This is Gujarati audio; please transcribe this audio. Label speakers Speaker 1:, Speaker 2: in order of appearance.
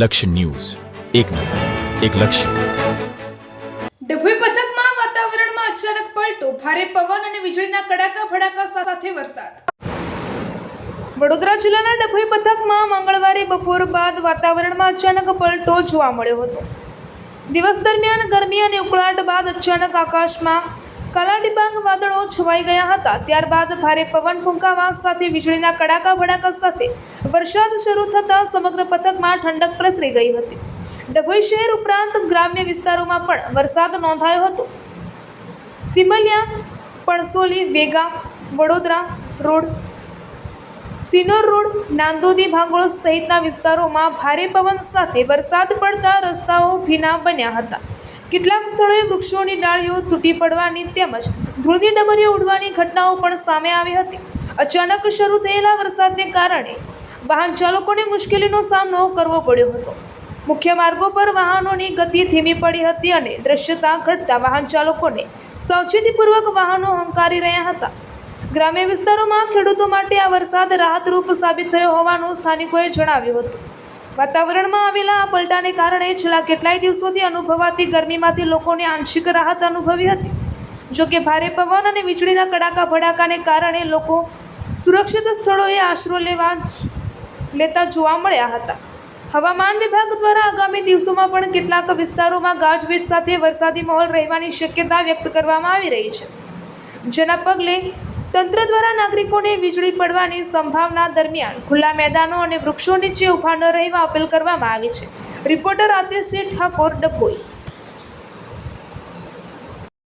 Speaker 1: લક્ષ્ય ન્યૂઝ, એક નજર, એક લક્ષ્ય.
Speaker 2: ડભોઈ પંથકમાં વાતાવરણમાં અચાનક પલટો, ભારે પવન અને વીજળીના કડાકા ભડાકા સાથે વરસાદ. વડોદરા જિલ્લાના ડભોઈ પંથકમાં મંગળવારે બપોર બાદ વાતાવરણમાં અચાનક પલટો જોવા મળ્યો હતો. દિવસ દરમિયાન ગરમી અને ઉકળાટ બાદ અચાનક આકાશમાં કાલા ડિબાંગ વાદળો છવાઈ ગયા હતા. ત્યારબાદ ભારે પવન ફૂંકાવા સાથે વીજળીના કડાકા ભડાકા સાથે વરસાદ શરૂ થતાં સમગ્ર પંથકમાં ઠંડક પ્રસરી ગઈ હતી. ડભોઈ શહેર ઉપરાંત ગ્રામ્ય વિસ્તારોમાં પણ વરસાદ નોંધાયો હતો. સિમલિયા, પણસોલી, વેગા, વડોદરા રોડ, સિનોર રોડ, નાંદોદી, ભાંગોળ સહિતના વિસ્તારોમાં ભારે પવન સાથે વરસાદ પડતા રસ્તાઓ ભીના બન્યા હતા. કેટલાક સ્થળોએ વૃક્ષોની ડાળીઓ તૂટી પડવાની તેમજ ધૂળની ડમરીઓ ઉડવાની ઘટનાઓ પણ સામે આવી હતી. અચાનક શરૂ થયેલા વરસાદને કારણે વાહન ચાલકોને મુશ્કેલીનો સામનો કરવો પડ્યો હતો. મુખ્ય માર્ગો પર વાહનોની ગતિ ધીમી પડી હતી અને દ્રશ્યતા ઘટતા વાહન ચાલકોને સાવચેતીપૂર્વક વાહનો હંકારી રહ્યા હતા. ગ્રામ્ય વિસ્તારોમાં ખેડૂતો માટે આ વરસાદ રાહતરૂપ સાબિત થયો હોવાનું સ્થાનિકોએ જણાવ્યું હતું. વાતાવરણમાં આવેલા આ પલટાને કારણે છેલ્લા કેટલાય દિવસોથી અનુભવાતી ગરમીમાંથી લોકોને આંશિક રાહત અનુભવી હતી. જોકે ભારે પવન અને વીજળીના કડાકા ભડાકાને કારણે લોકો સુરક્ષિત સ્થળોએ આશરો લેતા જોવા મળ્યા હતા. હવામાન વિભાગ દ્વારા આગામી દિવસોમાં પણ કેટલાક વિસ્તારોમાં ગાજવીજ સાથે વરસાદી માહોલ રહેવાની શક્યતા વ્યક્ત કરવામાં આવી રહી છે. જેના પગલે તંત્ર દ્વારા નાગરિકોને વીજળી પડવાની સંભાવના દરમિયાન ખુલ્લા મેદાનો અને વૃક્ષો નીચે ઊભા ન રહેવા અપીલ કરવામાં આવી છે. રિપોર્ટર આતિશી ઠાકોર, ડભોઈ.